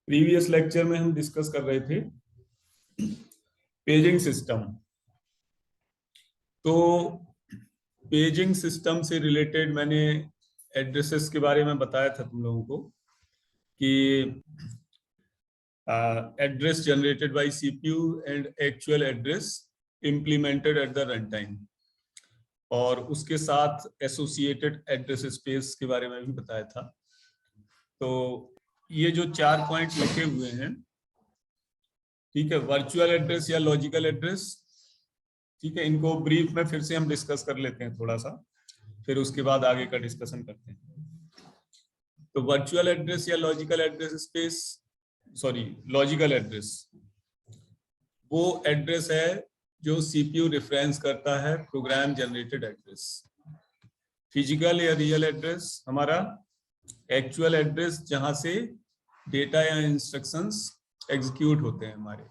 Previous lecture में हम discuss कर रहे थे पेजिंग सिस्टम। तो पेजिंग सिस्टम से रिलेटेड मैंने एड्रेसेस के बारे में बताया था तुम लोगों को कि address generated by CPU and actual address implemented at the run time, और उसके साथ एसोसिएटेड एड्रेस स्पेस के बारे में भी बताया था। तो ये जो 4 पॉइंट लिखे हुए हैं, ठीक है, वर्चुअल एड्रेस या लॉजिकल एड्रेस, ठीक है, इनको ब्रीफ में फिर से हम डिस्कस कर लेते हैं थोड़ा सा, फिर उसके बाद आगे का डिस्कशन करते हैं। तो वर्चुअल एड्रेस या logical address space, sorry logical address, वो एड्रेस है जो सीपीयू रेफरेंस करता है प्रोग्राम जनरेटेड एड्रेस। फिजिकल या रियल एड्रेस हमारा एक्चुअल एड्रेस जहां से डेटा या इंस्ट्रक्शंस एग्जीक्यूट होते हैं हमारे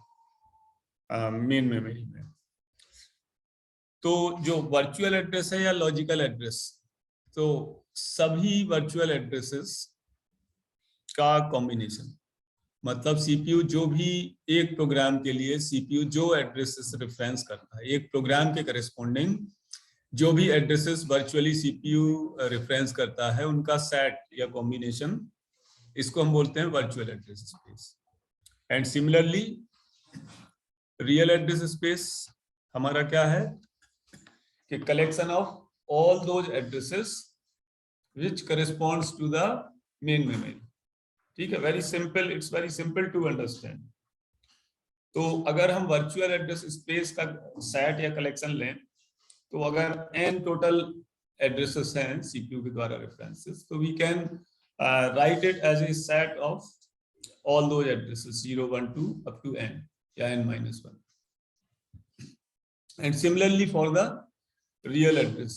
मेन मेमोरी में। तो जो वर्चुअल एड्रेस है या लॉजिकल एड्रेस, तो सभी वर्चुअल एड्रेसेस का कॉम्बिनेशन, मतलब सीपीयू जो भी एक प्रोग्राम के लिए सीपीयू जो एड्रेसेस रेफरेंस करता है, एक प्रोग्राम के करस्पॉन्डिंग जो भी एड्रेसेस वर्चुअली सीपीयू रेफरेंस करता है, उनका सेट या कॉम्बिनेशन, इसको हम बोलते हैं virtual address space. And similarly real address space हमारा क्या है कि collection of all those addresses which corresponds to the main memory. ठीक है, very simple, it's very simple to understand. तो अगर हम वर्चुअल एड्रेस स्पेस का सेट या कलेक्शन लें, तो अगर n टोटल एड्रेसेस हैं सीपीयू के द्वारा रेफरेंसेस, तो we can write it as a set of all those addresses 0, 1, 2 up to n या n-1. And similarly for the real address,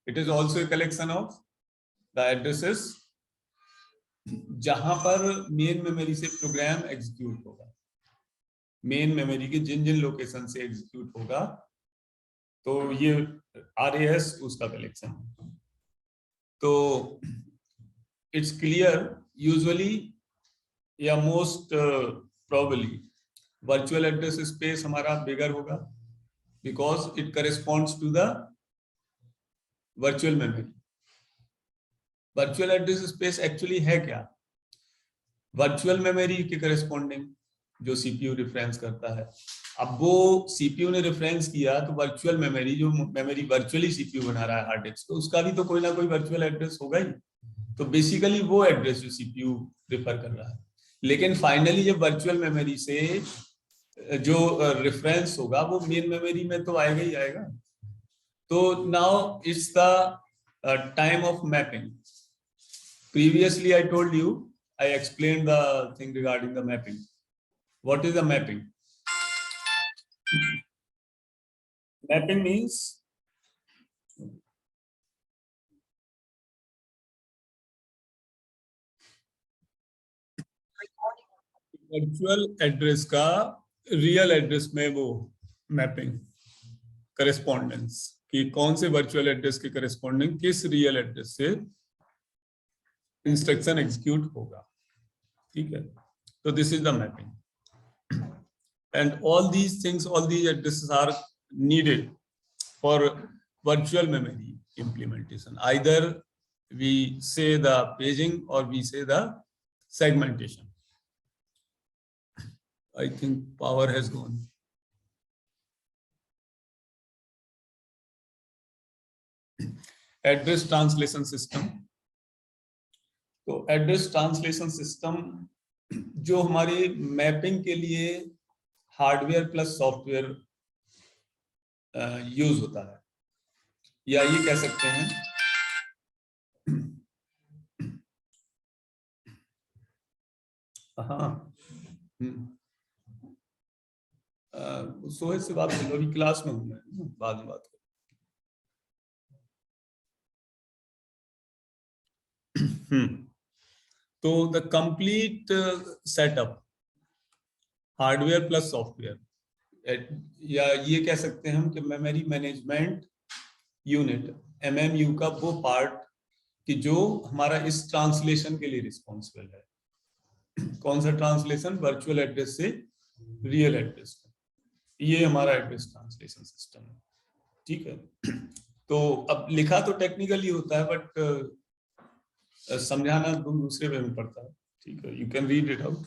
it is also a collection of the addresses जहां पर main memory से program execute होगा, main memory के जिन जिन location से execute होगा, तो ये RAS उसका कलेक्शन है। तो इट्स क्लियर, यूजुअली या most probably virtual address space हमारा बिगर होगा because it corresponds to the virtual memory. Virtual address space actually है क्या? वर्चुअल मेमोरी के करेस्पॉन्डिंग जो सीपीयू रेफरेंस करता है। अब वो सीपीयू ने रेफरेंस किया तो वर्चुअल मेमोरी, जो मेमोरी वर्चुअली सीपीयू बना रहा है हार्ड डिस्क, तो उसका भी तो कोई ना कोई वर्चुअल एड्रेस होगा ही। तो बेसिकली वो एड्रेस जो सीपीयू रेफर कर रहा है, लेकिन फाइनली जब वर्चुअल मेमोरी से जो रेफरेंस होगा वो मेन मेमोरी में तो आएगा ही आएगा। तो now it's the time of mapping. Previously I told you, I explained the thing regarding the mapping. What is the mapping? Mapping means virtual address का रियल एड्रेस में वो मैपिंग, करेस्पॉन्डेंस, कि कौन से वर्चुअल एड्रेस के corresponding किस real address से instruction execute होगा। ठीक है, तो this is the mapping and all these things, all these addresses are needed for virtual memory implementation. Either we say the paging or we say the segmentation. I think power has gone. Address translation system. तो address translation system जो हमारे mapping के लिए hardware plus software use होता है, या ये कह सकते हैं हाँ, सोहेल से बात कर लो, अभी क्लास में हूँ मैं, बाद में बात करो। तो the complete setup hardware plus software, या ये कह सकते हैं हम कि मेमोरी मैनेजमेंट यूनिट, MMU का वो पार्ट कि जो हमारा इस ट्रांसलेशन के लिए रिस्पॉन्सिबल है। कौन सा ट्रांसलेशन? वर्चुअल एड्रेस से रियल एड्रेस। ये हमारा एड्रेस ट्रांसलेशन सिस्टम है, ठीक है। तो अब लिखा तो टेक्निकली होता है, बट समझाना दूसरे वे में पड़ता है, ठीक है। You can read it out.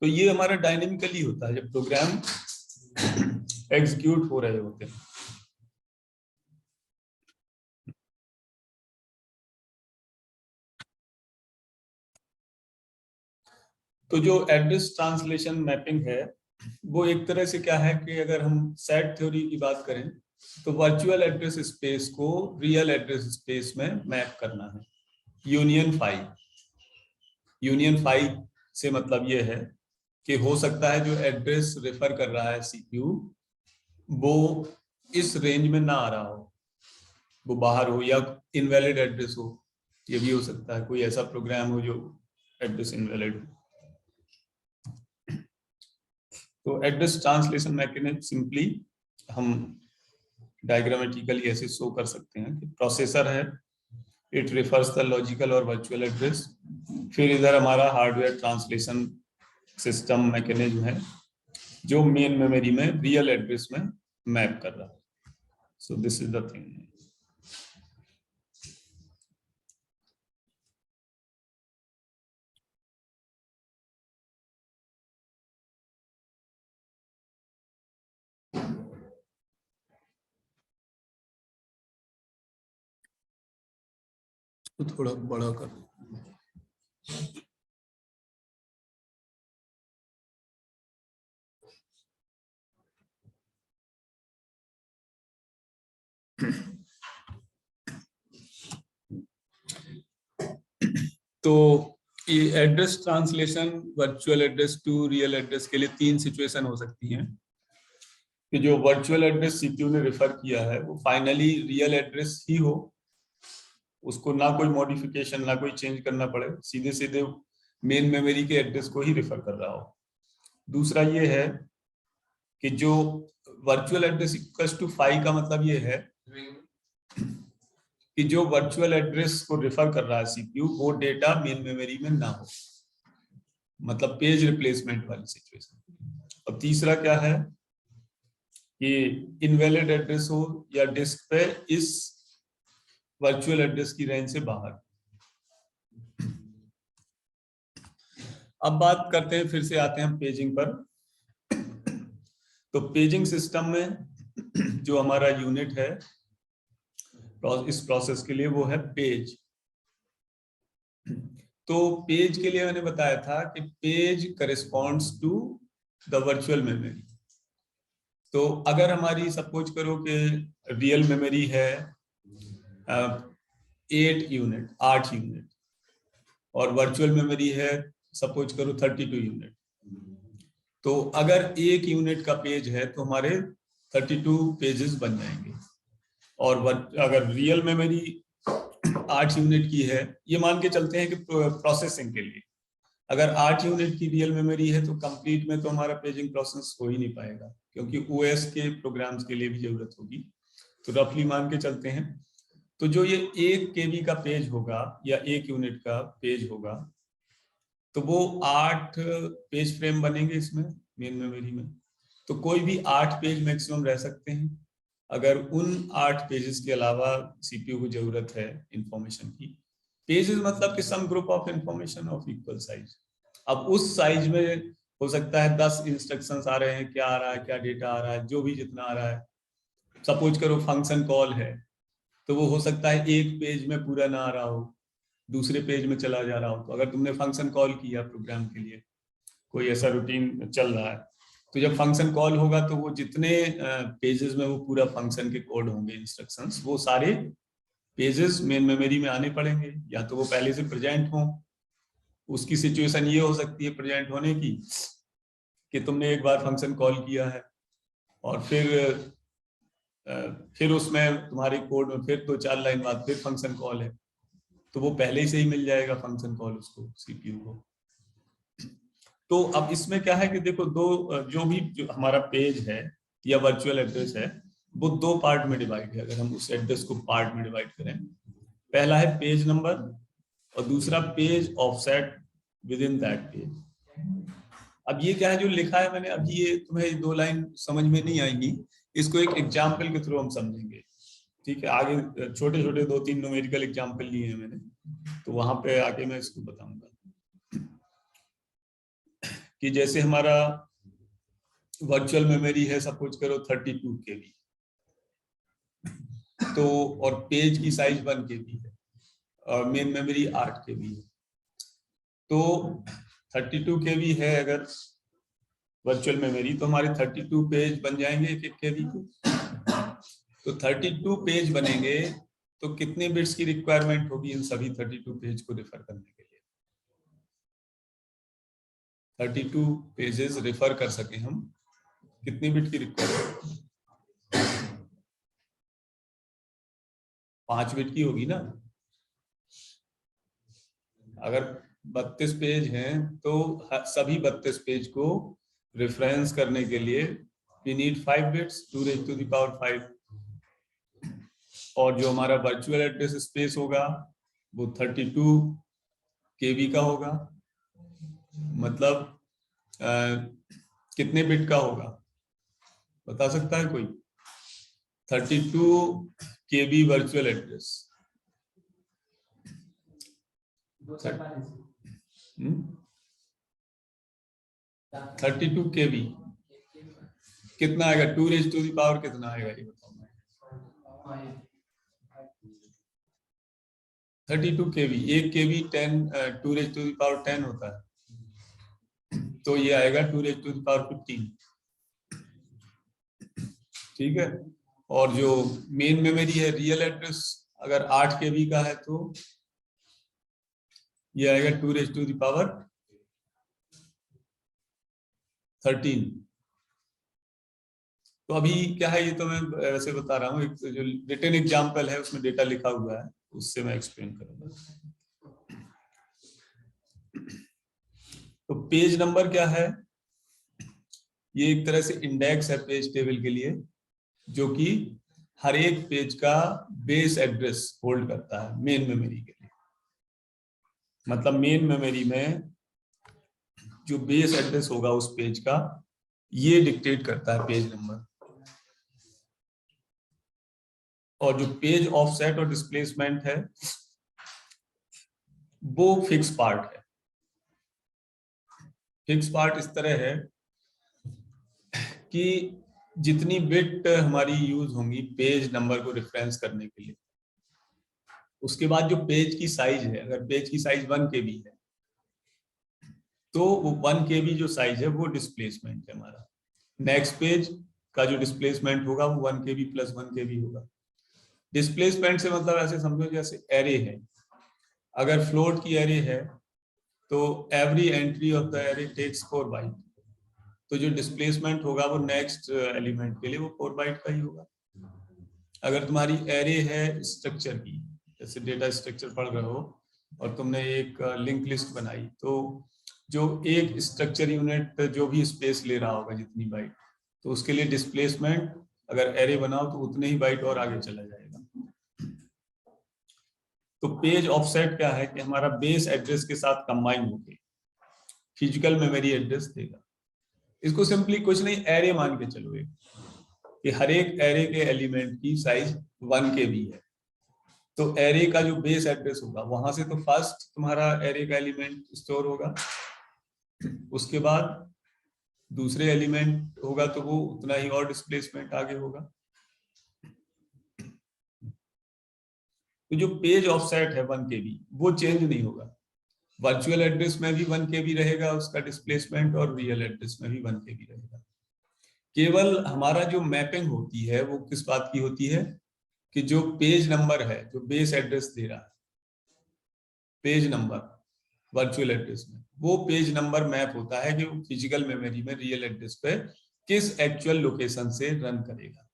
तो ये हमारा डायनेमिकली होता है जब प्रोग्राम एग्जीक्यूट हो रहे होते हैं। तो जो एड्रेस ट्रांसलेशन मैपिंग है वो एक तरह से क्या है कि अगर हम सेट थ्योरी की बात करें तो वर्चुअल एड्रेस स्पेस को रियल एड्रेस स्पेस में मैप करना है। यूनियन 5। यूनियन 5 से मतलब ये है कि हो सकता है जो एड्रेस रेफर कर रहा है सीपीयू वो इस रेंज में ना आ रहा हो, वो बाहर हो, या इनवैलिड एड्रेस हो। ये भी हो सकता है कोई ऐसा प्रोग्राम हो जो एड्रेस इनवैलिड हो। तो एड्रेस ट्रांसलेशन मैकेनिज्म सिंपली हम डायग्रामेटिकली ऐसे शो कर सकते हैं कि प्रोसेसर है, इट रिफर्स द लॉजिकल और वर्चुअल एड्रेस। फिर इधर हमारा हार्डवेयर ट्रांसलेशन सिस्टम मैकेनिज्म है जो मेन मेमोरी में रियल एड्रेस में मैप कर रहा है। So this is the thing. तो थोड़ा बड़ा कर। तो ये address translation virtual address to real address के लिए 3 सिचुएशन हो सकती हैं कि जो वर्चुअल एड्रेस सीपीयू ने रेफर किया है वो फाइनली रियल एड्रेस ही हो, उसको ना कोई मॉडिफिकेशन ना कोई चेंज करना पड़े, सीधे सीधे मेन मेमोरी के एड्रेस को ही रेफर कर रहा हो। दूसरा ये है कि जो वर्चुअल एड्रेस इक्वल्स टू 5 का मतलब ये है कि जो वर्चुअल एड्रेस को रेफर कर रहा है सीपीयू वो डेटा मेन मेमोरी में ना हो, मतलब पेज रिप्लेसमेंट वाली सिचुएशन। अब तीसरा क्या है कि इनवैलिड एड्रेस हो या डिस्क पे इस वर्चुअल एड्रेस की रेंज से बाहर। अब बात करते हैं, फिर से आते हैं पेजिंग पर। तो पेजिंग सिस्टम में जो हमारा यूनिट है इस प्रोसेस के लिए वो है पेज। तो पेज के लिए मैंने बताया था कि page corresponds to the virtual memory. तो अगर हमारी सपोज करो कि रियल मेमोरी है 8 यूनिट, 8 यूनिट, और वर्चुअल मेमोरी है सपोज करो 32 यूनिट। तो अगर एक यूनिट का पेज है तो हमारे 32 पेजेस बन जाएंगे। और अगर रियल मेमोरी 8 यूनिट की है, ये मान के चलते हैं कि प्रोसेसिंग के लिए अगर 8 यूनिट की रियल मेमोरी है तो कंप्लीट में तो हमारा पेजिंग प्रोसेस हो ही नहीं पाएगा, क्योंकि ओएस के प्रोग्राम्स के लिए भी जरूरत होगी। तो रफली मान के चलते हैं, तो जो ये 1 केबी का पेज होगा या 1 यूनिट का पेज होगा तो वो 8 पेज फ्रेम बनेंगे इसमें मेन मेमोरी में। तो कोई भी 8 पेज मैक्सिमम रह सकते हैं। अगर उन 8 पेजेस के अलावा सीपीयू को जरूरत है इंफॉर्मेशन की, पेजेस मतलब कि some group of information of equal size. अब उस साइज में हो सकता है 10 इंस्ट्रक्शंस आ रहे हैं, क्या आ रहा है, क्या डेटा आ रहा है, जो भी जितना आ रहा है। सपोज करो फंक्शन कॉल है तो वो हो सकता है एक पेज में पूरा ना आ रहा हो, दूसरे पेज में चला जा रहा हो। तो अगर तुमने फंक्शन कॉल किया प्रोग्राम के लिए, कोई ऐसा रूटीन चल रहा है, तो जब फंक्शन कॉल होगा तो वो जितने पेजेस में वो पूरा फंक्शन के कोड होंगे, इंस्ट्रक्शंस, वो सारे पेजेस मेन मेमोरी में आने पड़ेंगे, या तो वो पहले से प्रेजेंट हो। उसकी सिचुएशन ये हो सकती है प्रेजेंट होने की कि तुमने एक बार फंक्शन कॉल किया है और फिर उसमें तुम्हारे कोड में फिर 2-4 लाइन बाद फिर फंक्शन कॉल है, तो वो पहले से ही मिल जाएगा फंक्शन कॉल उसको, सीपीयू को। तो अब इसमें क्या है कि देखो, जो हमारा पेज है या वर्चुअल एड्रेस है वो 2 पार्ट में डिवाइड है। अगर हम उस एड्रेस को पार्ट में डिवाइड करें, पहला है पेज नंबर और दूसरा page offset with in that page. अब ये क्या है जो लिखा है मैंने, अभी ये तुम्हें 2 लाइन समझ में नहीं आएंगी, इसको एक एग्जाम्पल के थ्रू हम समझेंगे, ठीक है। आगे छोटे छोटे 2-3 न्यूमेरिकल एग्जाम्पल लिए हैं मैंने, तो वहां पे आके मैं इसको बताऊंगा कि जैसे हमारा वर्चुअल मेमोरी है, सपोज करो 32 KB, तो और पेज की साइज 1 KB है और मेन मेमोरी 8 KB है। तो 32 KB है अगर वर्चुअल मेमोरी, तो हमारे 32 पेज बन जाएंगे 1-1 KB के। तो 32 पेज बनेंगे, तो कितने बिट्स की रिक्वायरमेंट होगी इन सभी 32 पेज को रेफर करने के लिए? 32 पेजेस रेफर कर सके हम, कितनी बिट की रिक्वायरमेंट? 5 बिट की होगी ना। अगर 32 पेज हैं तो सभी 32 पेज को रेफरेंस करने के लिए we need 5 bits 2⁵5। और जो हमारा वर्चुअल एड्रेस स्पेस होगा वो 32 KB का होगा, मतलब कितने बिट का होगा बता सकता है कोई? 32 KB वर्चुअल एड्रेस, 32 KB कितना आएगा? 2⁵ कितना आएगा ये बताओ? 32 KB, 1 KB 2⁵10 होता है, तो ये आएगा 2⁵15, ठीक है। और जो मेन मेमोरी है रियल एड्रेस अगर 8 KB का है तो ये आएगा 2⁵13। तो अभी क्या है, ये तो मैं वैसे बता रहा हूँ, एक जो रिटन एग्जाम्पल है उसमें डेटा लिखा हुआ है, उससे मैं एक्सप्लेन करूंगा। तो पेज नंबर क्या है? ये एक तरह से इंडेक्स है पेज टेबल के लिए, जो कि हर एक पेज का बेस एड्रेस होल्ड करता है मेन मेमोरी के लिए। मतलब मेन मेमोरी में जो बेस एड्रेस होगा उस पेज का, ये डिक्टेट करता है पेज नंबर। और जो पेज ऑफसेट और डिस्प्लेसमेंट है वो फिक्स पार्ट है। फिक्स पार्ट इस तरह है कि जितनी बिट हमारी यूज होंगी पेज नंबर को रेफरेंस करने के लिए, उसके बाद जो पेज की साइज है, अगर पेज की साइज 1 KB है तो वो 1 KB जो साइज है वो डिस्प्लेसमेंट है हमारा। नेक्स्ट पेज का जो डिस्प्लेसमेंट होगा वो 1 KB + 1 KB होगा। डिस्प्लेसमेंट से मतलब ऐसे समझो जैसे एरे है, अगर फ्लोट की एरे है तो every entry of the array takes 4 byte, तो जो डिस्प्लेसमेंट होगा वो नेक्स्ट एलिमेंट के लिए वो 4 बाइट का ही होगा। अगर तुम्हारी एरे है स्ट्रक्चर की, जैसे डेटा स्ट्रक्चर पढ़ रहे हो और तुमने एक लिंक लिस्ट बनाई, तो जो एक स्ट्रक्चर यूनिट जो भी स्पेस ले रहा होगा जितनी बाइट, तो उसके लिए डिस्प्लेसमेंट अगर एरे बनाओ तो उतने ही बाइट और आगे चला जाएगा। तो पेज ऑफसेट क्या है कि हमारा बेस एड्रेस के साथ कंबाइन होके फिजिकल मेमोरी एड्रेस देगा। इसको सिंपली कुछ नहीं एरे मान के चलो कि हर एक एरे के एलिमेंट की साइज 1 KB है, तो एरे का जो बेस एड्रेस होगा वहां से तो फर्स्ट तुम्हारा एरे का एलिमेंट स्टोर होगा, उसके बाद दूसरे एलिमेंट होगा तो वो उतना ही और डिस्प्लेसमेंट आगे होगा। तो जो पेज ऑफसेट है 1 KB वो चेंज नहीं होगा। वर्चुअल एड्रेस में भी 1 KB रहेगा उसका डिस्प्लेसमेंट, और रियल एड्रेस में भी 1 KB रहेगा। केवल हमारा जो मैपिंग होती है वो किस बात की होती है कि जो पेज नंबर है जो बेस एड्रेस दे रहा है, पेज नंबर वर्चुअल एड्रेस में, वो पेज नंबर मैप होता है कि वो फिजिकल मेमोरी में रियल एड्रेस पे किस एक्चुअल लोकेशन से रन करेगा।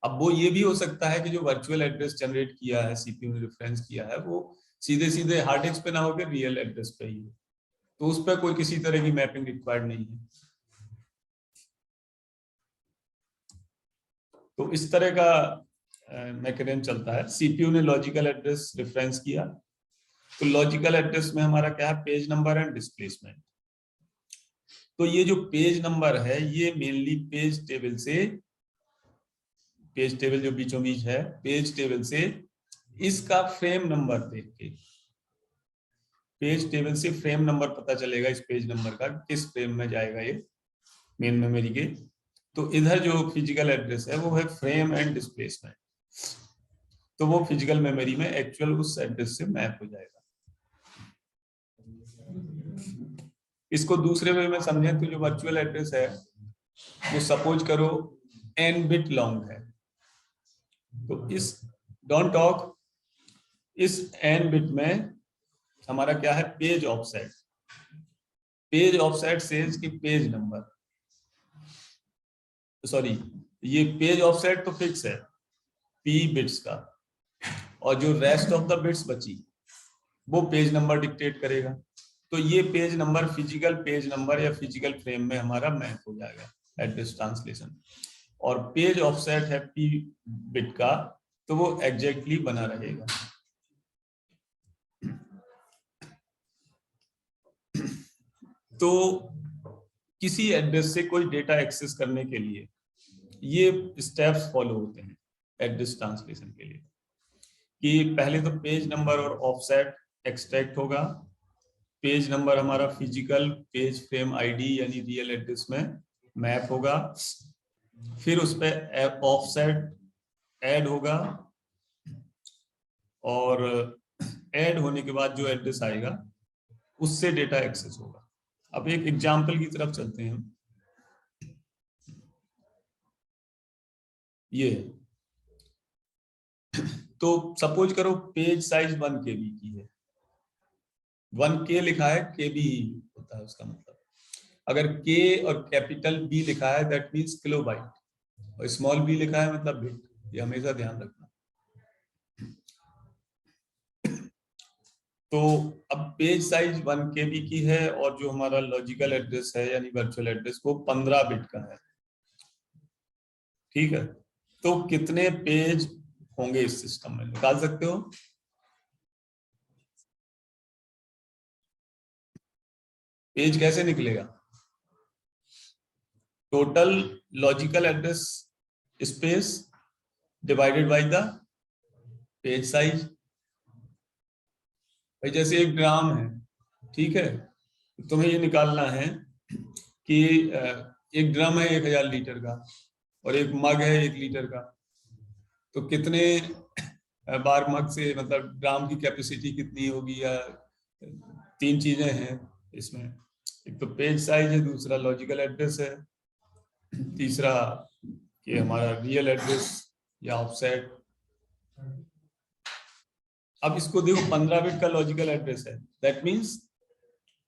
अब वो ये भी हो सकता है कि जो वर्चुअल एड्रेस जनरेट किया है सीपीयू ने रेफरेंस किया है वो सीधे सीधे हार्ड डिस्क पे ना होकर रियल एड्रेस पे ही हो, तो उस पर कोई किसी तरह की मैपिंग रिक्वायर्ड नहीं है। तो इस तरह का मैकेनिज्म चलता है। सीपीयू ने लॉजिकल एड्रेस रेफरेंस किया, तो लॉजिकल एड्रेस में हमारा क्या है, पेज नंबर एंड डिस्प्लेसमेंट। तो ये जो पेज नंबर है ये मेनली पेज टेबल जो बीचों बीच है, पेज टेबल से इसका फ्रेम नंबर देख के, पेज टेबल से फ्रेम नंबर पता चलेगा इस पेज नंबर का, किस फ्रेम में जाएगा ये मेन मेमोरी के। तो इधर जो फिजिकल एड्रेस है वो है फ्रेम एंड डिस्प्लेसमेंट, तो वो फिजिकल मेमोरी में एक्चुअल उस एड्रेस से मैप हो जाएगा। इसको दूसरे वे में समझें तो जो वर्चुअल एड्रेस है वो सपोज करो n बिट लॉन्ग है, तो इस डोंट टॉक इस n बिट में हमारा क्या है, page offset. Page offset says की पेज नंबर, सॉरी ये पेज ऑफसेट तो फिक्स है p बिट्स का, और जो रेस्ट ऑफ द बिट्स बची वो पेज नंबर डिक्टेट करेगा। तो ये page number physical page number या फिजिकल फ्रेम में हमारा मैप हो जाएगा एड्रेस ट्रांसलेशन। और पेज ऑफसेट है p बिट का, तो वो एग्जैक्टली बना रहेगा। तो किसी एड्रेस से कोई डेटा एक्सेस करने के लिए ये स्टेप्स फॉलो होते हैं एड्रेस ट्रांसलेशन के लिए, कि पहले तो पेज नंबर और ऑफसेट एक्सट्रैक्ट होगा, पेज नंबर हमारा फिजिकल पेज फ्रेम आईडी यानी रियल एड्रेस में मैप होगा, फिर उस पर ऑफसेट ऐड होगा, और ऐड होने के बाद जो एड्रेस आएगा उससे डेटा एक्सेस होगा। अब एक एग्जांपल की तरफ चलते हैं। ये तो सपोज करो पेज साइज 1 KB की है, 1K लिखा है, KB होता है उसका मतलब। अगर K और कैपिटल B लिखा है दैट मींस किलोबाइट, और स्मॉल b लिखा है मतलब बिट, ये हमेशा ध्यान रखना। तो अब पेज साइज 1 KB की है, और जो हमारा लॉजिकल एड्रेस है यानी वर्चुअल एड्रेस वो 15 बिट का है, ठीक है। तो कितने पेज होंगे इस सिस्टम में, निकाल सकते हो? पेज कैसे निकलेगा? Total logical address space divided by the page size. भाई जैसे एक ड्राम है, ठीक है, तुम्हें ये निकालना है कि एक ड्रम है 1000 लीटर का और एक मग है 1 लीटर का, तो कितने बार मग से, मतलब ड्राम की कैपेसिटी कितनी होगी, या 3 चीजें हैं इसमें, एक तो पेज साइज है, दूसरा लॉजिकल एड्रेस है, तीसरा कि हमारा रियल एड्रेस या ऑफसेट। अब इसको देखो 15 बिट का लॉजिकल एड्रेस है, that means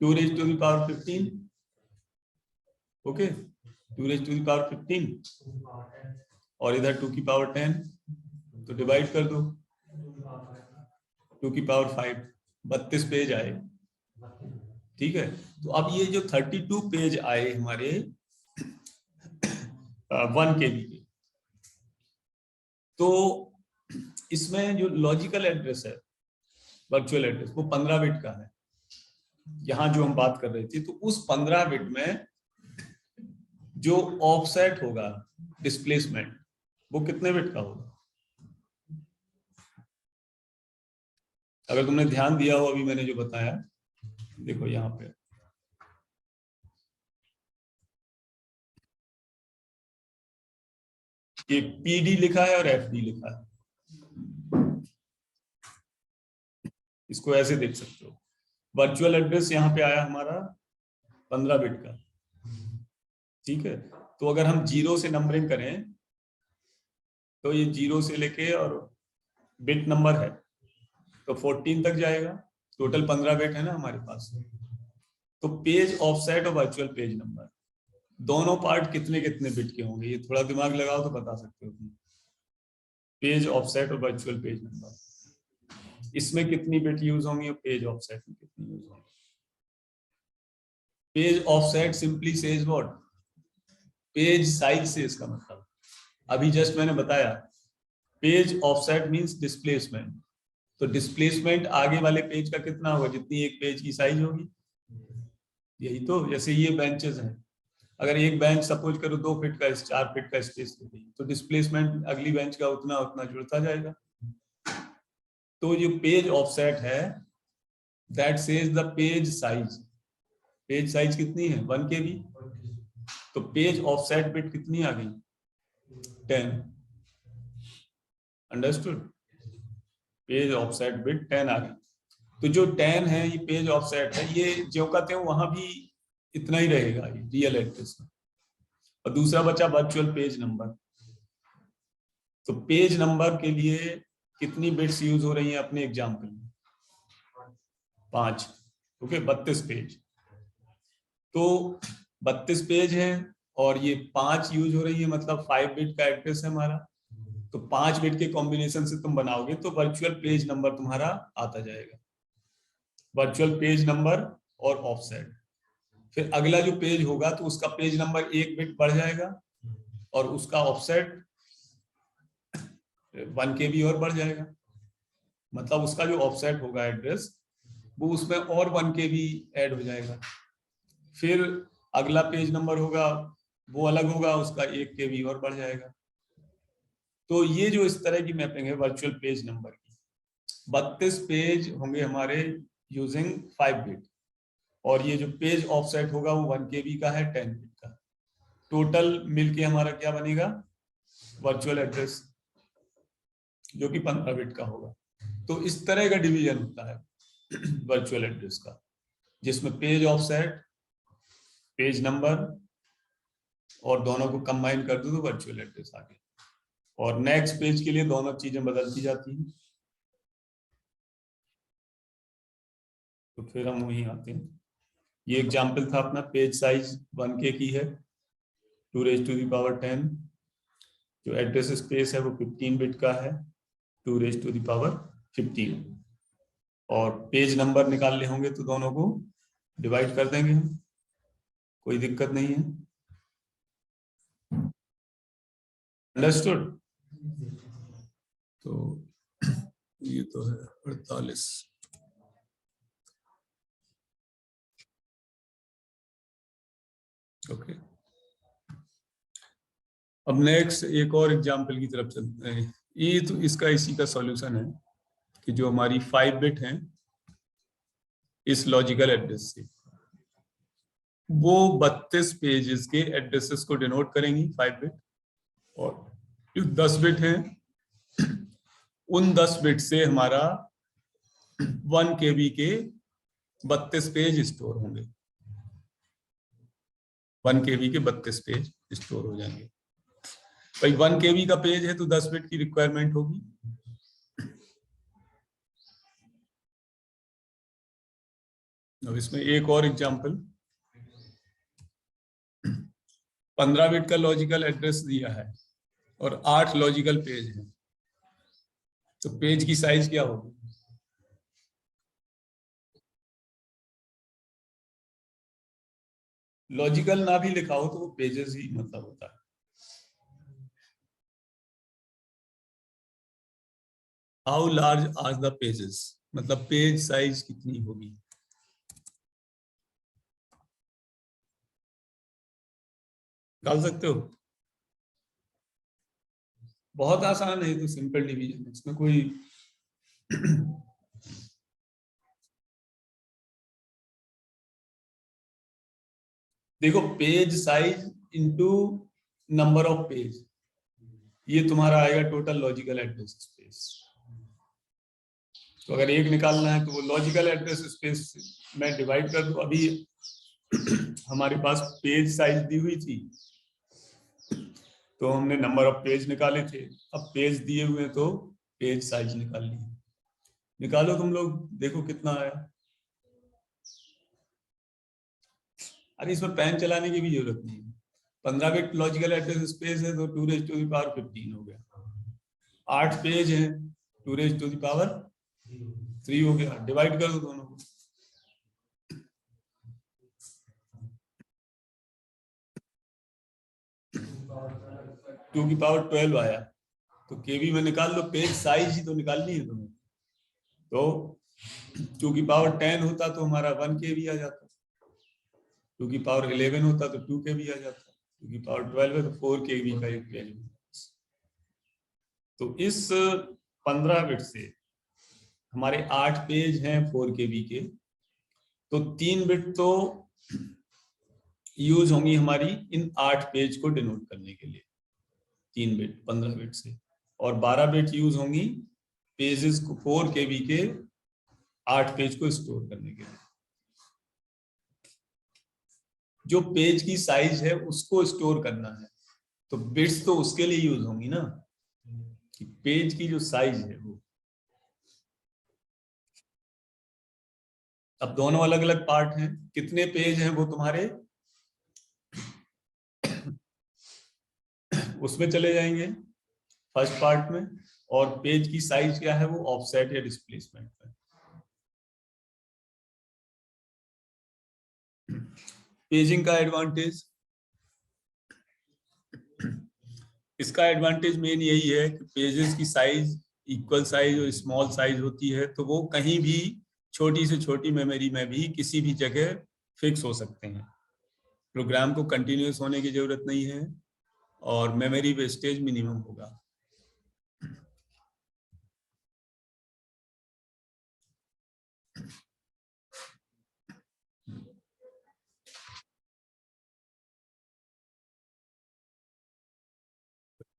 2 raised to the power 15, okay, 2 raised to the power 15, और इधर 2 की पावर 10, तो डिवाइड कर दो 2 की पावर 5, 32 पेज आए, ठीक है। तो अब ये जो 32 पेज आए हमारे 1 KB के, तो इसमें जो लॉजिकल एड्रेस है वर्चुअल एड्रेस वो 15 बिट का है, यहां जो हम बात कर रहे थे। तो उस 15 बिट में जो ऑफसेट होगा डिस्प्लेसमेंट वो कितने बिट का होगा? अगर तुमने ध्यान दिया हो अभी मैंने जो बताया, देखो यहाँ पे ये PD लिखा है और FD लिखा है, इसको ऐसे देख सकते हो। वर्चुअल एड्रेस यहाँ पे आया हमारा 15 बिट का, ठीक है। तो अगर हम 0 से नंबरिंग करें तो ये 0 से लेके, और बिट नंबर है तो 14 तक जाएगा, टोटल 15 बिट है ना हमारे पास। तो पेज ऑफसेट और वर्चुअल पेज नंबर दोनों पार्ट कितने कितने बिट के होंगे, ये थोड़ा दिमाग लगाओ तो बता सकते हो तुम। पेज ऑफसेट और वर्चुअल पेज नंबर, इसमें कितनी बिट यूज होंगी और पेज ऑफसेट में कितनी यूज होंगी? Page offset simply says what, page size से इसका मतलब, अभी जस्ट मैंने बताया पेज ऑफसेट मींस डिस्प्लेसमेंट, तो डिस्प्लेसमेंट आगे वाले पेज का कितना होगा, जितनी एक पेज की साइज होगी। यही तो, जैसे ये बेंचेस हैं, अगर एक बेंच सपोज करो 2 फीट का 4 फीट का स्पेस लेती है, तो डिस्प्लेसमेंट अगली बेंच का उतना उतना जुड़ता जाएगा। तो जो पेज ऑफसेट है that says the page size. Page size कितनी है 1 KB। तो पेज ऑफसेट बिट कितनी आ गई 10। अंडरस्टूड। पेज ऑफसेट बिट 10 आ गई। तो जो 10 है ये पेज ऑफसेट है, ये जो कहते हैं वहां भी इतना ही रहेगा ये रियल एड्रेस में। और दूसरा बचा वर्चुअल पेज नंबर। तो पेज नंबर के लिए कितनी बिट्स यूज हो रही हैं अपने एग्जाम्पल में 5। Okay 32 page. तो 32 पेज है और ये 5 यूज हो रही है, मतलब 5 बिट का एड्रेस है हमारा। तो 5 बिट के कॉम्बिनेशन से तुम बनाओगे तो वर्चुअल पेज नंबर तुम्हारा आता जाएगा। वर्चुअल पेज नंबर और ऑफसेट। फिर अगला जो पेज होगा तो उसका पेज नंबर 1 बिट बढ़ जाएगा और उसका ऑफसेट 1 KB और बढ़ जाएगा। मतलब उसका जो ऑफसेट होगा एड्रेस वो उसमें और 1 KB ऐड हो जाएगा। फिर अगला पेज नंबर होगा वो अलग होगा, उसका 1 KB और बढ़ जाएगा। तो ये जो इस तरह की मैपिंग है वर्चुअल पेज नंबर की, 32 पेज होंगे हमारे यूजिंग 5 बिट, और ये जो पेज ऑफसेट होगा वो 1 KB का है 10 बिट का। टोटल मिलके हमारा क्या बनेगा वर्चुअल एड्रेस, जो कि 15 बिट का होगा। तो इस तरह का डिवीजन होता है वर्चुअल एड्रेस का, जिसमें पेज ऑफसेट, पेज नंबर और दोनों को कंबाइन कर दो तो वर्चुअल एड्रेस आ गया। और नेक्स्ट पेज के लिए दोनों चीजें बदलती जाती हैं। तो फिर हम वहीं आते हैं। ये एग्जाम्पल था अपना, पेज साइज 1 K की है, 2⁻10। जो एड्रेस स्पेस है वो 15 बिट का है, 2⁻15। और पेज नंबर निकालने होंगे तो दोनों को डिवाइड कर देंगे हम, कोई दिक्कत नहीं है। अंडरस्टूड। तो ये तो है 48। ओके अब नेक्स्ट एक और एग्जांपल की तरफ चलते हैं। ये तो इसका इसी का सॉल्यूशन है कि जो हमारी 5 बिट हैं इस लॉजिकल एड्रेस से, वो 32 पेजेस के एड्रेसेस को डिनोट करेंगी 5 बिट, और जो 10 बिट हैं उन 10 बिट से हमारा 1 KB के 32 पेज स्टोर होंगे। 1 KB के 32 पेज स्टोर हो जाएंगे। भाई 1 KB का पेज है तो 10 बिट की रिक्वायरमेंट होगी। अब इसमें एक और एग्जांपल, 15 बिट का लॉजिकल एड्रेस दिया है और 8 लॉजिकल पेज हैं, तो पेज की साइज क्या होगी। लॉजिकल ना भी लिखा हो तो वो पेजेस ही मतलब होता है। How large are the pages, मतलब पेज साइज कितनी होगी। डाल सकते हो, बहुत आसान है, तो सिंपल डिवीजन, इसमें कोई देखो page size into number of page, ये तुम्हारा आएगा टोटल लॉजिकल एड्रेस स्पेस। तो अगर एक निकालना है तो वो लॉजिकल एड्रेस स्पेस में डिवाइड कर दो। अभी हमारे पास पेज साइज दी हुई थी तो हमने नंबर ऑफ पेज निकाले थे, अब पेज दिए हुए तो पेज साइज निकाल ली। निकालो तुम लोग, देखो कितना आया। अरे इसमें पेन चलाने की भी जरूरत नहीं है। 15 बिट लॉजिकल एड्रेस स्पेस है तो 2⁻15 हो गया। 8 पेज है 2⁻3 हो गया, डिवाइड कर दो दोनों को। 2⁻12 आया, तो केबी में निकाल लो, पेज साइज ही तो निकालनी है तुम्हें। तो 2 की पावर 10 होता तो हमारा 1 KB आ जाता, 2 की पावर 11 होता तो 2 KB आ जाता, 2 की पावर 12 है तो 4 KB का एक वैल्यू। तो इस 15 बिट से हमारे 8 पेज हैं 4 KB के, तो 3 बिट तो यूज होंगी हमारी इन 8 पेज को डिनोट करने के लिए, 3 बिट 15 बिट से, और 12 बिट यूज होंगी पेजेस को 4 KB के 8 पेज को स्टोर करने के लिए। जो पेज की साइज है उसको स्टोर करना है, तो बिट्स तो उसके लिए यूज होंगी ना, कि पेज की जो साइज है वो। अब दोनों अलग अलग पार्ट हैं, कितने पेज हैं वो तुम्हारे उसमें चले जाएंगे फर्स्ट पार्ट में, और पेज की साइज क्या है वो ऑफसेट या डिस्प्लेसमेंट में। पेजिंग का एडवांटेज, इसका एडवांटेज मेन यही है कि पेजेस की साइज इक्वल साइज और स्मॉल साइज होती है, तो वो कहीं भी छोटी से छोटी मेमोरी में भी किसी भी जगह फिक्स हो सकते हैं। प्रोग्राम को कंटिन्यूस होने की जरूरत नहीं है और मेमोरी वेस्टेज मिनिमम होगा।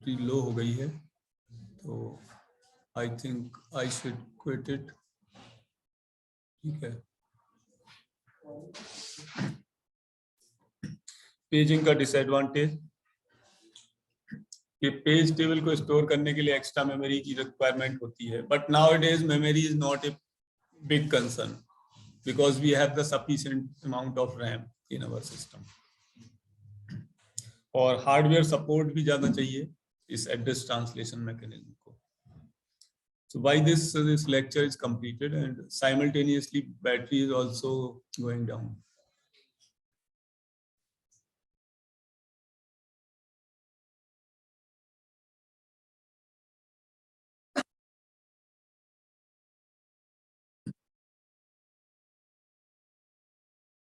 लो हो गई है तो I think I should quit it. ठीक है, पेजिंग का डिसएडवांटेज, कि पेज टेबल को स्टोर करने के लिए एक्स्ट्रा मेमोरी की रिक्वायरमेंट होती है, but nowadays memory is not a big concern because we have the sufficient amount of RAM in our system. और हार्डवेयर सपोर्ट भी ज्यादा चाहिए इस एड्रेस ट्रांसलेशन मैकेनिज्म को। So by this lecture is completed and simultaneously battery is also going down.